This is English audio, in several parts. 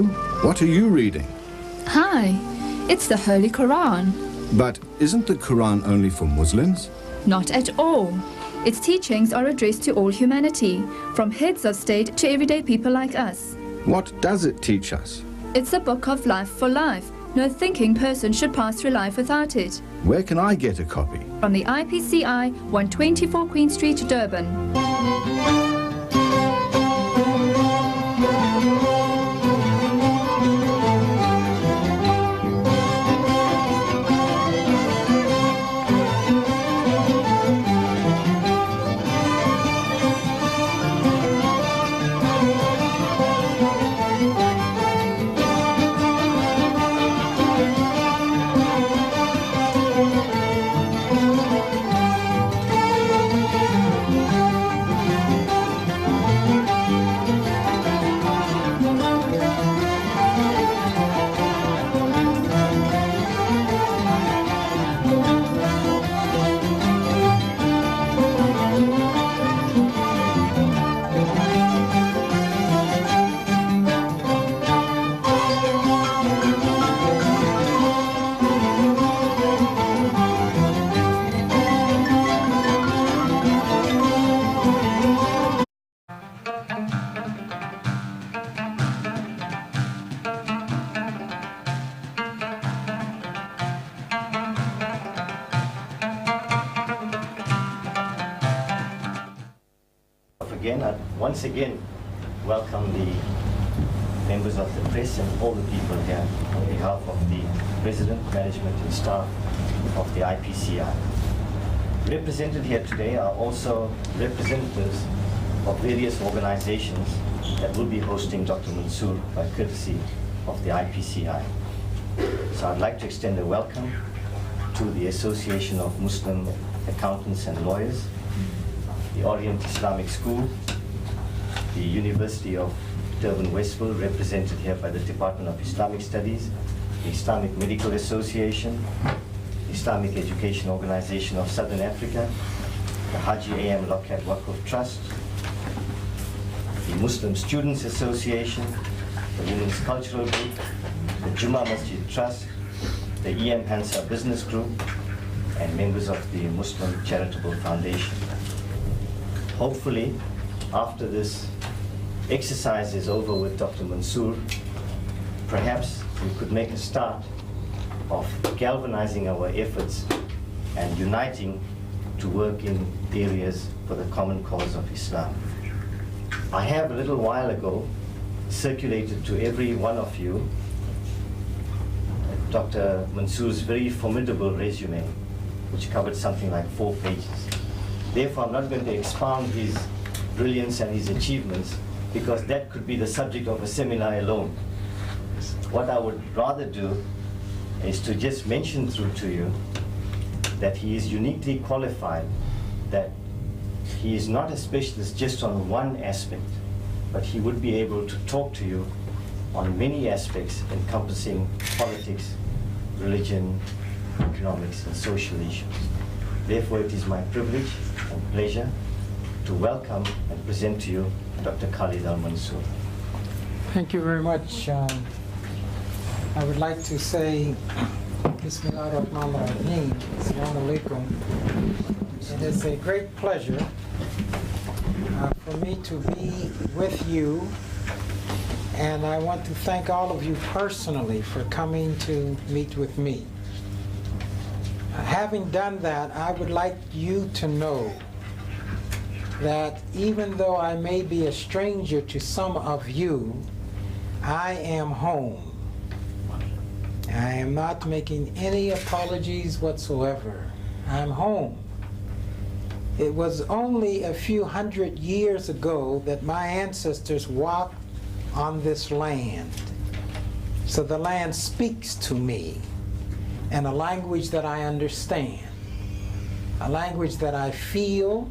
Hello, what are you reading? Hi, it's the Holy Quran. But isn't the Quran only for Muslims? Not at all. Its teachings are addressed to all humanity, from heads of state to everyday people like us. What does it teach us? It's a book of life for life. No thinking person should pass through life without it. Where can I get a copy? From the Ipci, 124 Queen Street, Durban. Once again, welcome the members of the press and all the people here on behalf of the President, Management and staff of the IPCI. Represented here today are also representatives of various organizations that will be hosting Dr. Mansour by courtesy of the IPCI. So I'd like to extend a welcome to the Association of Muslim Accountants and Lawyers, the Orient Islamic School, the University of Durban-Westville, represented here by the Department of Islamic Studies, the Islamic Medical Association, the Islamic Education Organization of Southern Africa, the Haji I.M.A.W.C Trust, the Muslim Students Association, the Women's Cultural Group, the Jummah Masjid Trust, the I.M.A.W.C Business Group, and members of the Muslim Charitable Foundation. Hopefully, after this exercise is over with Dr. Mansour, perhaps we could make a start of galvanizing our efforts and uniting to work in areas for the common cause of Islam. I have a little while ago circulated to every one of you Dr. Mansour's very formidable resume, which covered something like 4 pages. Therefore, I'm not going to expound his brilliance and his achievements, because that could be the subject of a seminar alone. What I would rather do is to just mention through to you that he is uniquely qualified, that he is not a specialist just on one aspect, but he would be able to talk to you on many aspects encompassing politics, religion, economics, and social issues. Therefore, it is my privilege and pleasure to welcome and present to you Dr. Khalid Al-Mansour. Thank you very much. I would like to say, Bismillah ar-Rahman ar-Rahim, Assalamu alaikum. It is a great pleasure for me to be with you, and I want to thank all of you personally for coming to meet with me. Having done that, I would like you to know that even though I may be a stranger to some of you, I am home. I am not making any apologies whatsoever. I'm home. It was only a few hundred years ago that my ancestors walked on this land. So the land speaks to me in a language that I understand, a language that I feel,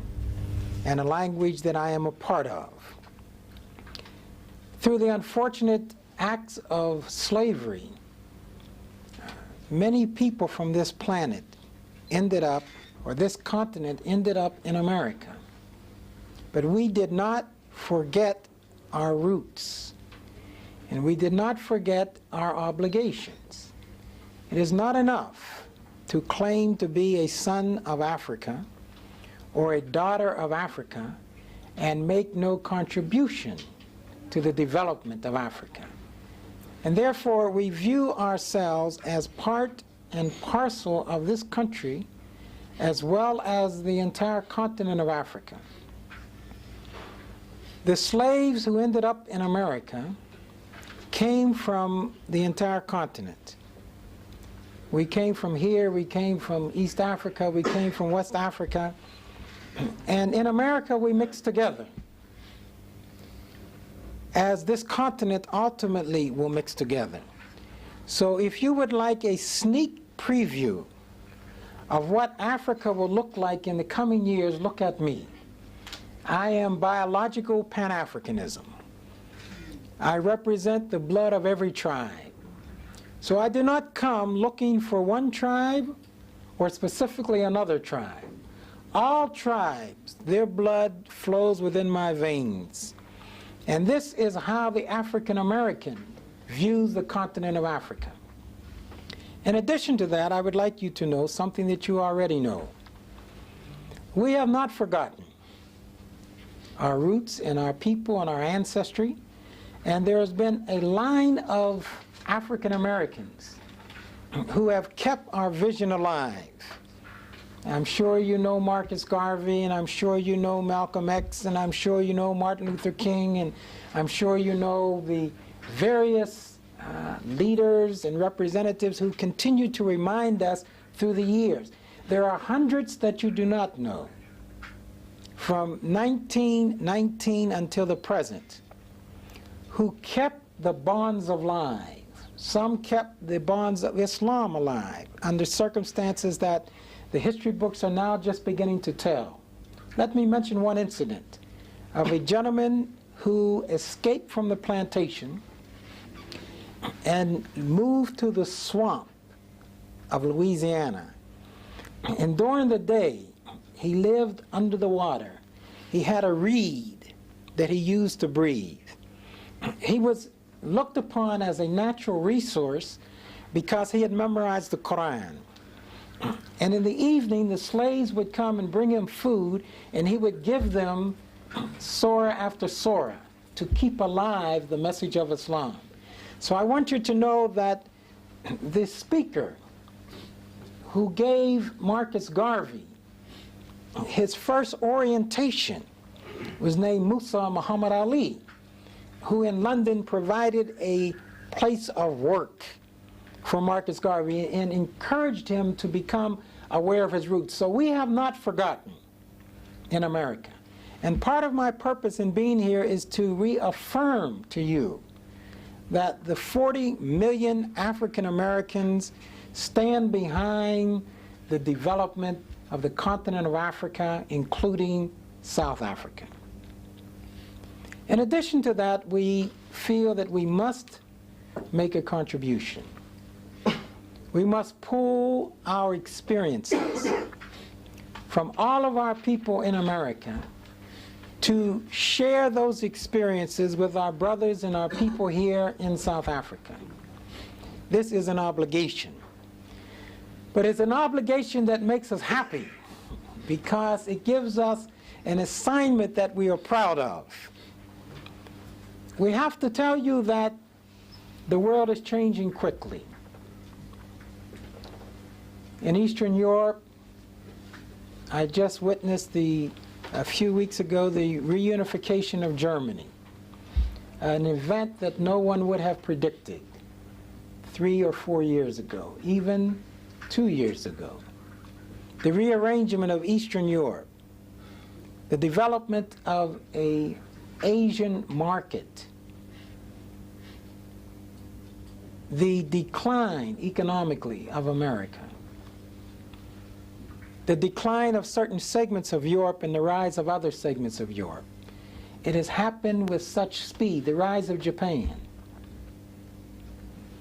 and a language that I am a part of. Through the unfortunate acts of slavery, many people from this planet ended up, or this continent ended up in America. But we did not forget our roots. And we did not forget our obligations. It is not enough to claim to be a son of Africa or a daughter of Africa and make no contribution to the development of Africa. And therefore, we view ourselves as part and parcel of this country as well as the entire continent of Africa. The slaves who ended up in America came from the entire continent. We came from here, we came from East Africa, we came from West Africa, and in America we mixed together, as this continent ultimately will mix together. So if you would like a sneak preview of what Africa will look like in the coming years, look at me. I am biological Pan-Africanism. I represent the blood of every tribe. So I do not come looking for one tribe or specifically another tribe. All tribes, their blood flows within my veins. And this is how the African American views the continent of Africa. In addition to that, I would like you to know something that you already know. We have not forgotten our roots and our people and our ancestry, and there has been a line of African Americans who have kept our vision alive. I'm sure you know Marcus Garvey, and I'm sure you know Malcolm X, and I'm sure you know Martin Luther King, and I'm sure you know the various leaders and representatives who continue to remind us through the years. There are hundreds that you do not know, from 1919 until the present, who kept the bonds alive. Some kept the bonds of Islam alive under circumstances that the history books are now just beginning to tell. Let me mention one incident of a gentleman who escaped from the plantation and moved to the swamp of Louisiana. And during the day, he lived under the water. He had a reed that he used to breathe. He was looked upon as a natural resource because he had memorized the Quran. And in the evening, the slaves would come and bring him food, and he would give them surah after surah to keep alive the message of Islam. So I want you to know that the speaker who gave Marcus Garvey his first orientation was named Musa Muhammad Ali, who in London provided a place of work for Marcus Garvey and encouraged him to become aware of his roots. So we have not forgotten in America. And part of my purpose in being here is to reaffirm to you that the 40 million African Americans stand behind the development of the continent of Africa, including South Africa. In addition to that, we feel that we must make a contribution. We must pool our experiences from all of our people in America to share those experiences with our brothers and our people here in South Africa. This is an obligation. But it's an obligation that makes us happy because it gives us an assignment that we are proud of. We have to tell you that the world is changing quickly. In Eastern Europe, I just witnessed a few weeks ago the reunification of Germany, an event that no one would have predicted 3 or 4 years ago, even 2 years ago. The rearrangement of Eastern Europe, the development of an Asian market, the decline economically of America, the decline of certain segments of Europe and the rise of other segments of Europe. It has happened with such speed. The rise of Japan.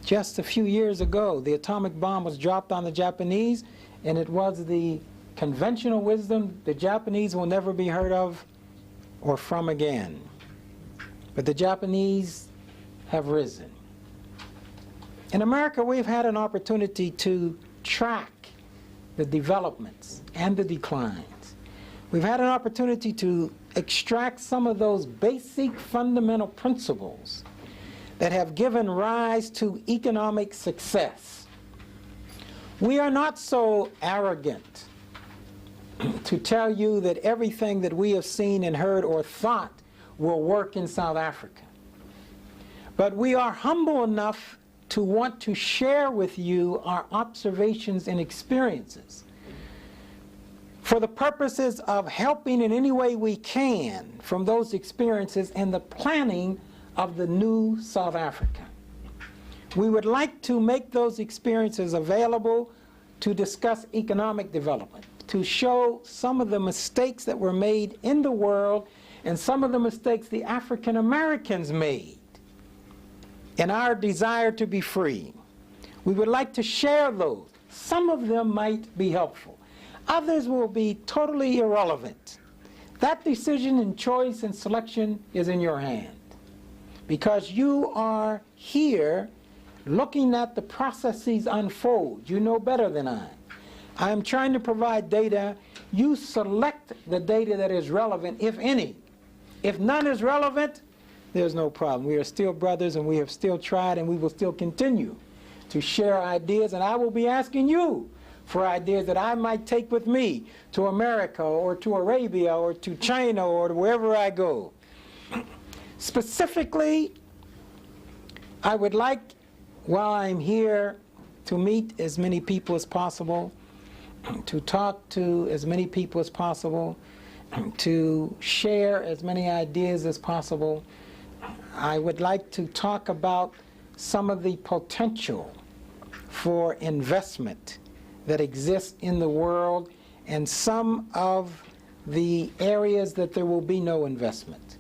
Just a few years ago, the atomic bomb was dropped on the Japanese, and it was the conventional wisdom: the Japanese will never be heard of or from again. But the Japanese have risen. In America, we've had an opportunity to track the developments and the declines. We've had an opportunity to extract some of those basic fundamental principles that have given rise to economic success. We are not so arrogant to tell you that everything that we have seen and heard or thought will work in South Africa. But we are humble enough to want to share with you our observations and experiences for the purposes of helping in any way we can from those experiences in the planning of the new South Africa. We would like to make those experiences available to discuss economic development, to show some of the mistakes that were made in the world and some of the mistakes the African Americans made in our desire to be free. We would like to share those. Some of them might be helpful. Others will be totally irrelevant. That decision and choice and selection is in your hand, because you are here looking at the processes unfold. You know better than I. I am trying to provide data. You select the data that is relevant, if any. If none is relevant, there's no problem. We are still brothers, and we have still tried, and we will still continue to share ideas, and I will be asking you for ideas that I might take with me to America or to Arabia or to China or to wherever I go. Specifically, I would like, while I'm here, to meet as many people as possible, to talk to as many people as possible, to share as many ideas as possible. I would like to talk about some of the potential for investment that exists in the world and some of the areas that there will be no investment.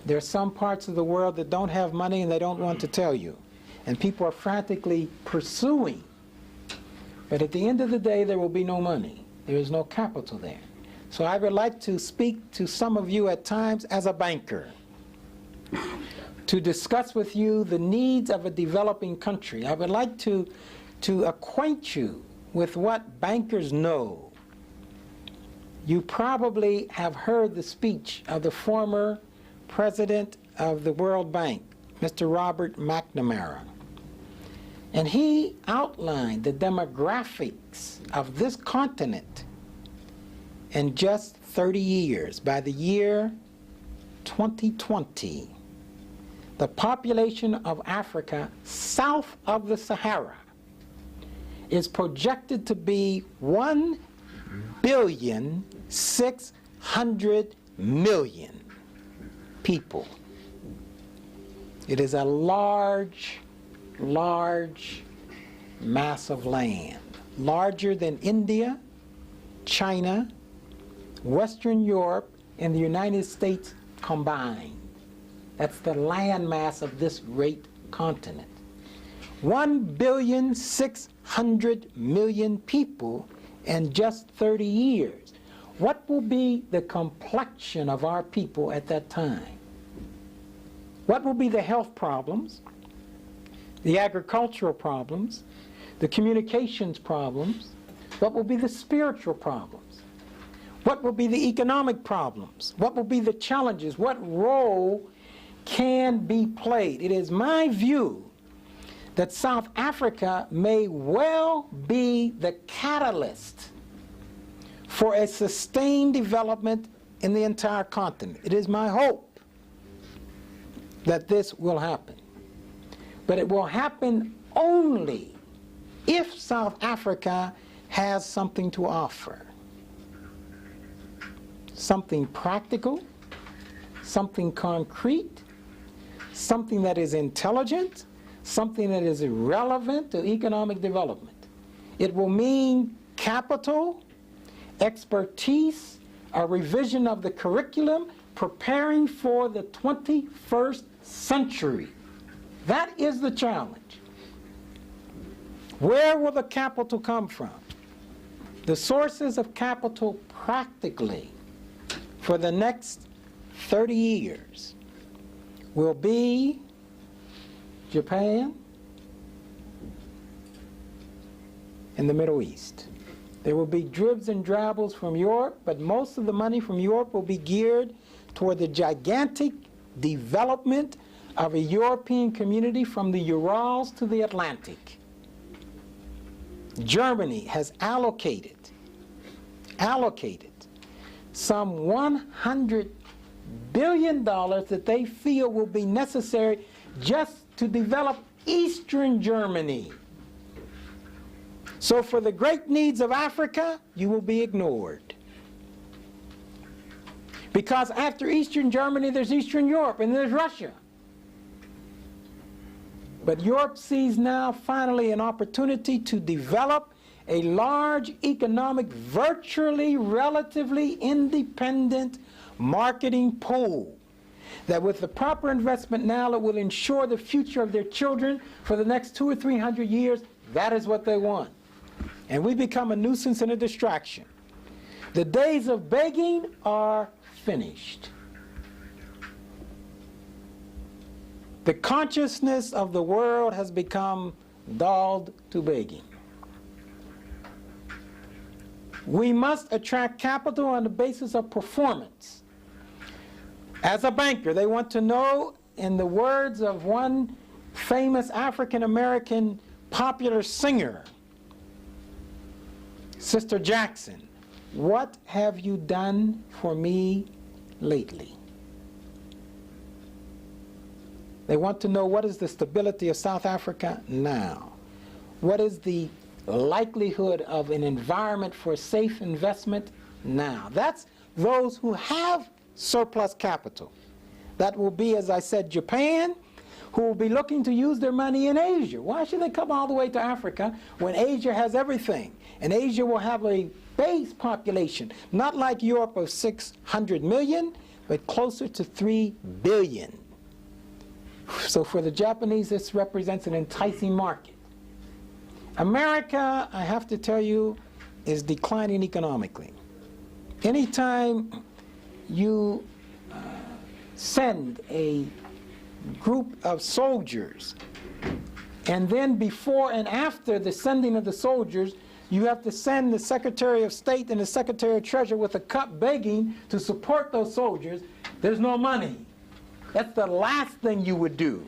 There are some parts of the world that don't have money and they don't want to tell you. And people are frantically pursuing. But at the end of the day, there will be no money. There is no capital there. So I would like to speak to some of you at times as a banker, to discuss with you the needs of a developing country. I would like to acquaint you with what bankers know. You probably have heard the speech of the former president of the World Bank, Mr. Robert McNamara. And he outlined the demographics of this continent in just 30 years. By the year 2020, the population of Africa south of the Sahara is projected to be 1,600,000,000 people. It is a large, large mass of land, larger than India, China, Western Europe, and the United States combined. That's the land mass of this great continent. 1,600,000,000 people in just 30 years. What will be the complexion of our people at that time? What will be the health problems, the agricultural problems, the communications problems? What will be the spiritual problems? What will be the economic problems? What will be the challenges? What role can be played? It is my view that South Africa may well be the catalyst for a sustained development in the entire continent. It is my hope that this will happen. But it will happen only if South Africa has something to offer. Something practical, something concrete, something that is intelligent, something that is relevant to economic development. It will mean capital, expertise, a revision of the curriculum, preparing for the 21st century. That is the challenge. Where will the capital come from? The sources of capital practically for the next 30 years will be Japan, and the Middle East. There will be dribs and drabbles from Europe, but most of the money from Europe will be geared toward the gigantic development of a European community from the Urals to the Atlantic. Germany has allocated some $100 billion that they feel will be necessary just to develop Eastern Germany. So for the great needs of Africa, you will be ignored. Because after Eastern Germany, there's Eastern Europe, and there's Russia. But Europe sees now finally an opportunity to develop a large economic, virtually, relatively independent marketing pool that with the proper investment now, it will ensure the future of their children for the next 200 or 300 years. That is what they want. And we become a nuisance and a distraction. The days of begging are finished. The consciousness of the world has become dulled to begging. We must attract capital on the basis of performance. As a banker, they want to know, in the words of one famous African-American popular singer, Sister Jackson, what have you done for me lately? They want to know what is the stability of South Africa now. What is the likelihood of an environment for safe investment now? That's those who have surplus capital. That will be, as I said, Japan, who will be looking to use their money in Asia. Why should they come all the way to Africa when Asia has everything? And Asia will have a base population, not like Europe of 600 million, but closer to 3 billion. So for the Japanese, this represents an enticing market. America, I have to tell you, is declining economically. Anytime you send a group of soldiers, and then before and after the sending of the soldiers, you have to send the Secretary of State and the Secretary of Treasury with a cup begging to support those soldiers, there's no money. That's the last thing you would do,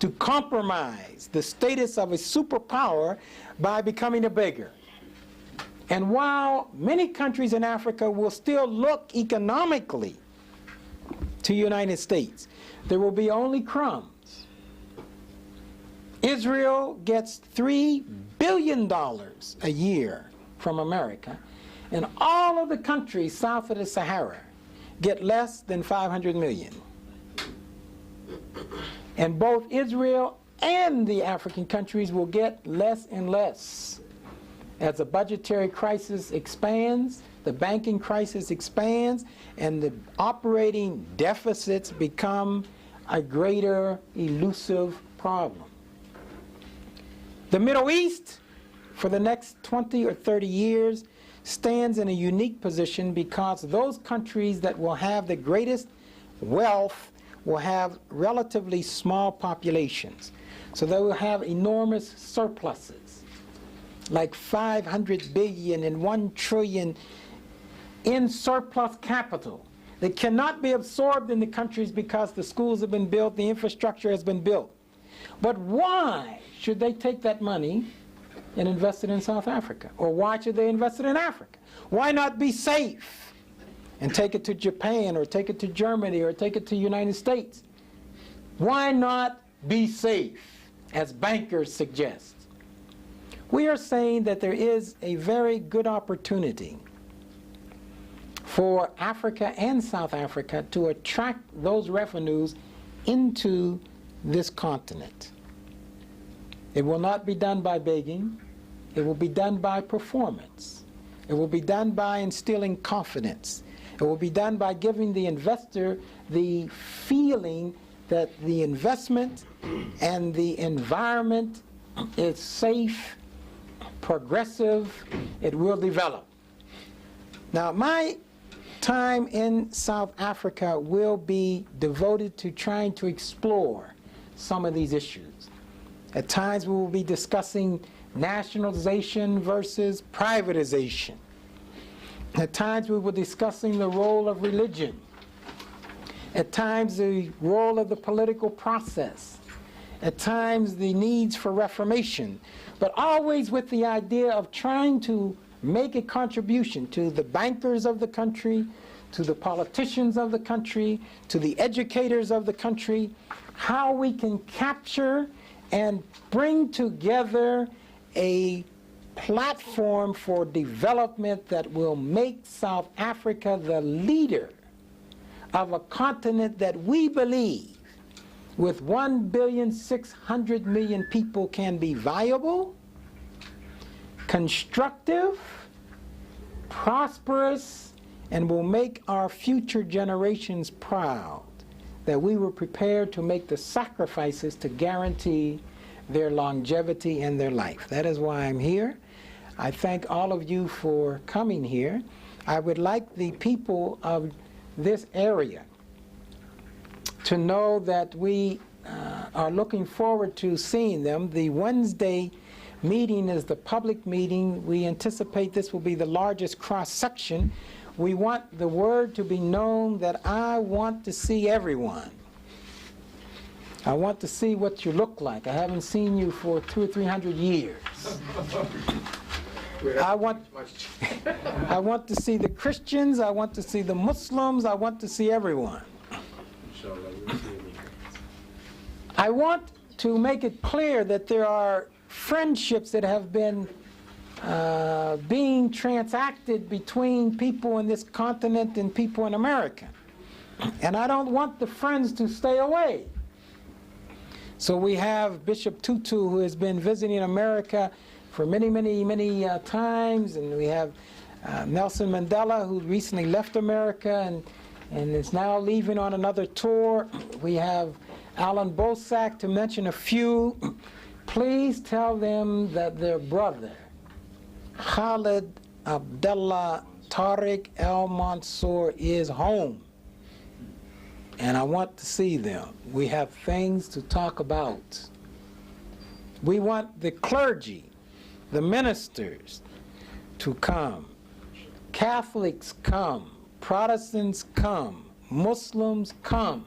to compromise the status of a superpower by becoming a beggar. And while many countries in Africa will still look economically to the United States, there will be only crumbs. Israel gets $3 billion a year from America, and all of the countries south of the Sahara get less than 500 million. And both Israel and the African countries will get less and less. As the budgetary crisis expands, the banking crisis expands, and the operating deficits become a greater elusive problem. The Middle East, for the next 20 or 30 years, stands in a unique position because those countries that will have the greatest wealth will have relatively small populations. So they will have enormous surpluses, like 500 billion and 1 trillion in surplus capital that cannot be absorbed in the countries because the schools have been built, the infrastructure has been built. But why should they take that money and invest it in South Africa? Or why should they invest it in Africa? Why not be safe and take it to Japan, or take it to Germany, or take it to the United States? Why not be safe, as bankers suggest? We are saying that there is a very good opportunity for Africa and South Africa to attract those revenues into this continent. It will not be done by begging. It will be done by performance. It will be done by instilling confidence. It will be done by giving the investor the feeling that the investment and the environment is safe, progressive, it will develop. Now, my time in South Africa will be devoted to trying to explore some of these issues. At times we will be discussing nationalization versus privatization. At times we were discussing the role of religion. At times the role of the political process. At times the needs for reformation. But always with the idea of trying to make a contribution to the bankers of the country, to the politicians of the country, to the educators of the country, how we can capture and bring together a platform for development that will make South Africa the leader of a continent that we believe with 1,600,000,000 people can be viable, constructive, prosperous, and will make our future generations proud that we were prepared to make the sacrifices to guarantee their longevity in their life. That is why I'm here. I thank all of you for coming here. I would like the people of this area to know that we are looking forward to seeing them. The Wednesday meeting is the public meeting. We anticipate this will be the largest cross-section. We want the word to be known that I want to see everyone. I want to see what you look like. I haven't seen you for 200 or 300 years. I want to see the Christians, I want to see the Muslims, I want to see everyone. I want to make it clear that there are friendships that have been being transacted between people in this continent and people in America. And I don't want the friends to stay away. So we have Bishop Tutu, who has been visiting America for many times, and we have Nelson Mandela, who recently left America and is now leaving on another tour. We have Alan Bosak, to mention a few. Please tell them that their brother, Khalid Abdullah Tariq Al-Mansour, is home. And I want to see them. We have things to talk about. We want the clergy, the ministers, to come. Catholics come. Protestants come. Muslims come.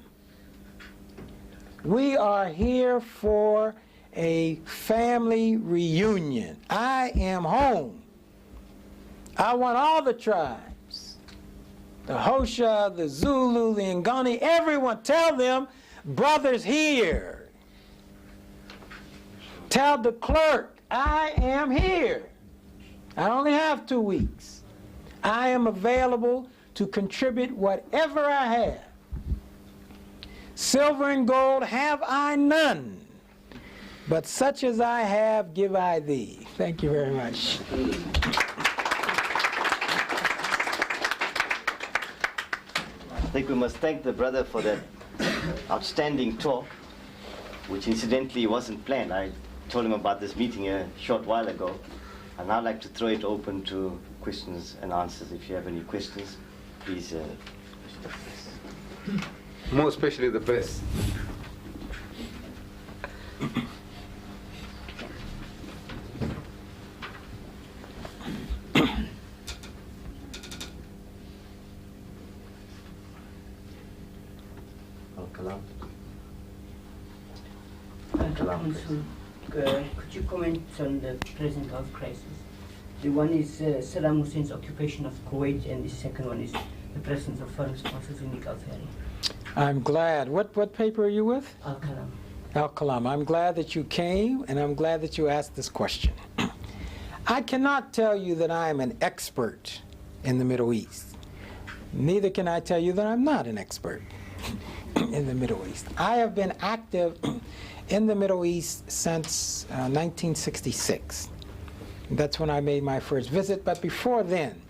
We are here for a family reunion. I am home. I want all the tribes. The Hosha, the Zulu, the Ngoni, everyone, tell them, brothers here. Tell the clerk, I am here. I only have 2 weeks. I am available to contribute whatever I have. Silver and gold have I none, but such as I have give I thee. Thank you very much. I think we must thank the brother for that outstanding talk, which incidentally wasn't planned. I told him about this meeting a short while ago. I'd now like to throw it open to questions and answers. If you have any questions, please. More especially the press. Could you comment on the present health crisis? The one is Saddam Hussein's occupation of Kuwait, and the second one is the presence of foreign sponsors in the Gulf area. I'm glad. What paper are you with? Al-Kalam. Al-Kalam. I'm glad that you came, and I'm glad that you asked this question. I cannot tell you that I am an expert in the Middle East. Neither can I tell you that I'm not an expert in the Middle East. I have been active in the Middle East since 1966. That's when I made my first visit, but before then,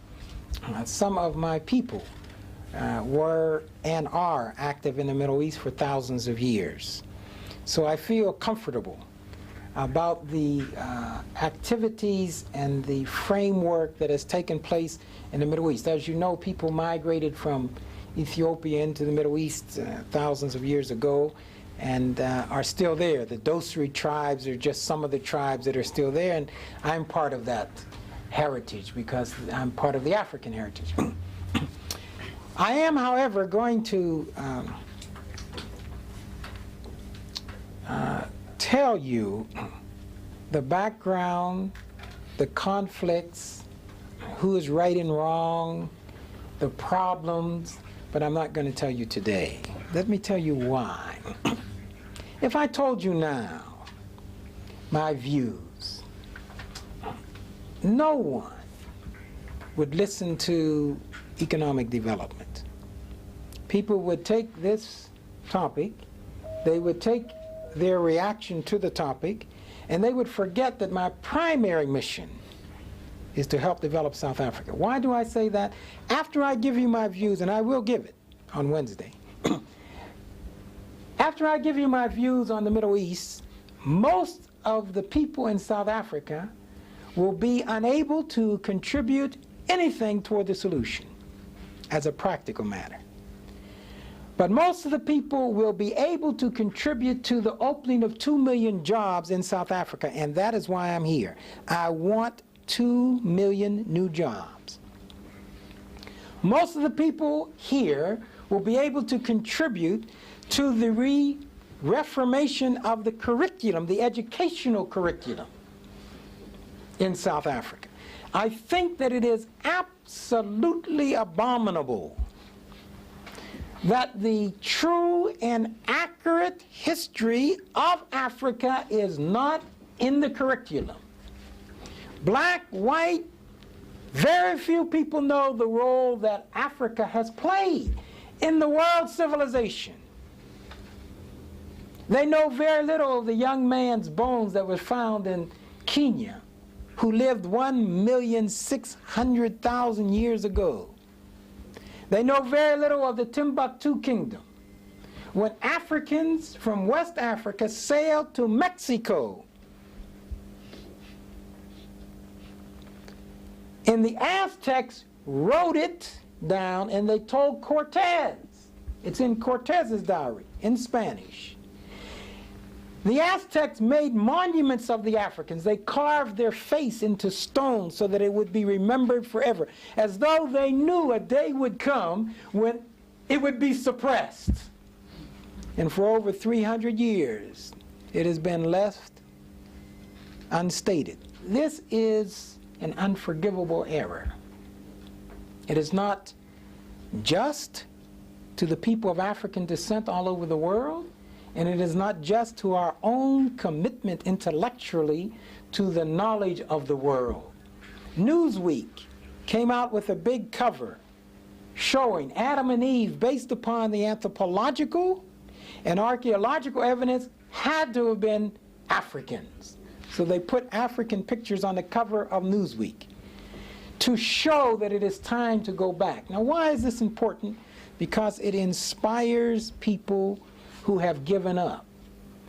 some of my people were and are active in the Middle East for thousands of years. So I feel comfortable about the activities and the framework that has taken place in the Middle East. As you know, people migrated from Ethiopia into the Middle East thousands of years ago, and are still there. The Dosari tribes are just some of the tribes that are still there, and I'm part of that heritage because I'm part of the African heritage. I am, however, going to tell you the background, the conflicts, who is right and wrong, the problems, but I'm not going to tell you today. Let me tell you why. If I told you now my views, no one would listen to economic development. People would take this topic, they would take their reaction to the topic, and they would forget that my primary mission is to help develop South Africa. Why do I say that? After I give you my views, and I will give it on Wednesday, after I give you my views on the Middle East, most of the people in South Africa will be unable to contribute anything toward the solution as a practical matter. But most of the people will be able to contribute to the opening of 2 million jobs in South Africa, and that is why I'm here. I want 2 million new jobs. Most of the people here will be able to contribute to the reformation of the curriculum, the educational curriculum in South Africa. I think that it is absolutely abominable that the true and accurate history of Africa is not in the curriculum. Black, white, very few people know the role that Africa has played in the world civilization. They know very little of the young man's bones that was found in Kenya, who lived 1,600,000 years ago. They know very little of the Timbuktu kingdom. When Africans from West Africa sailed to Mexico, and the Aztecs wrote it down and they told Cortez. It's in Cortez's diary in Spanish. The Aztecs made monuments of the Africans. They carved their face into stone so that it would be remembered forever, as though they knew a day would come when it would be suppressed. And for over 300 years, it has been left unstated. This is an unforgivable error. It is not just to the people of African descent all over the world, and it is not just to our own commitment intellectually to the knowledge of the world. Newsweek came out with a big cover showing Adam and Eve, based upon the anthropological and archaeological evidence, had to have been Africans. So they put African pictures on the cover of Newsweek to show that it is time to go back. Now, why is this important? Because it inspires people who have given up,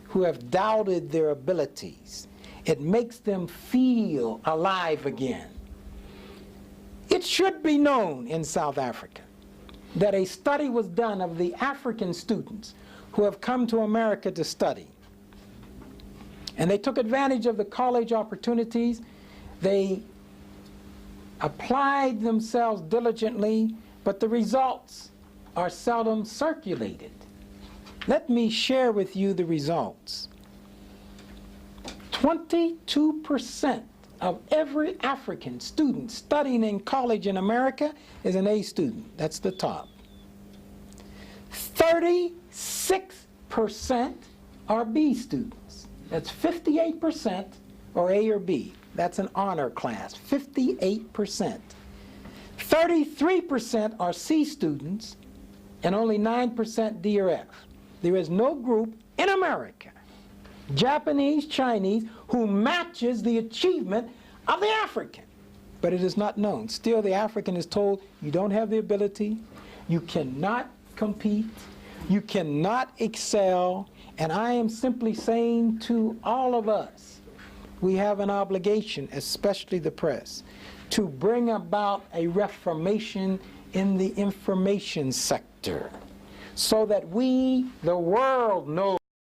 who have doubted their abilities. It makes them feel alive again. It should be known in South Africa that a study was done of the African students who have come to America to study. And they took advantage of the college opportunities. They applied themselves diligently, but the results are seldom circulated. Let me share with you the results. 22% of every African student studying in college in America is an A student. That's the top. 36% are B students. That's 58% or A or B. That's an honor class, 58%. 33% are C students and only 9% D or F. There is no group in America, Japanese, Chinese, who matches the achievement of the African. But it is not known. Still, the African is told, you don't have the ability, you cannot compete, you cannot excel, and I am simply saying to all of us, we have an obligation, especially the press, to bring about a reformation in the information sector, so that we, the world, know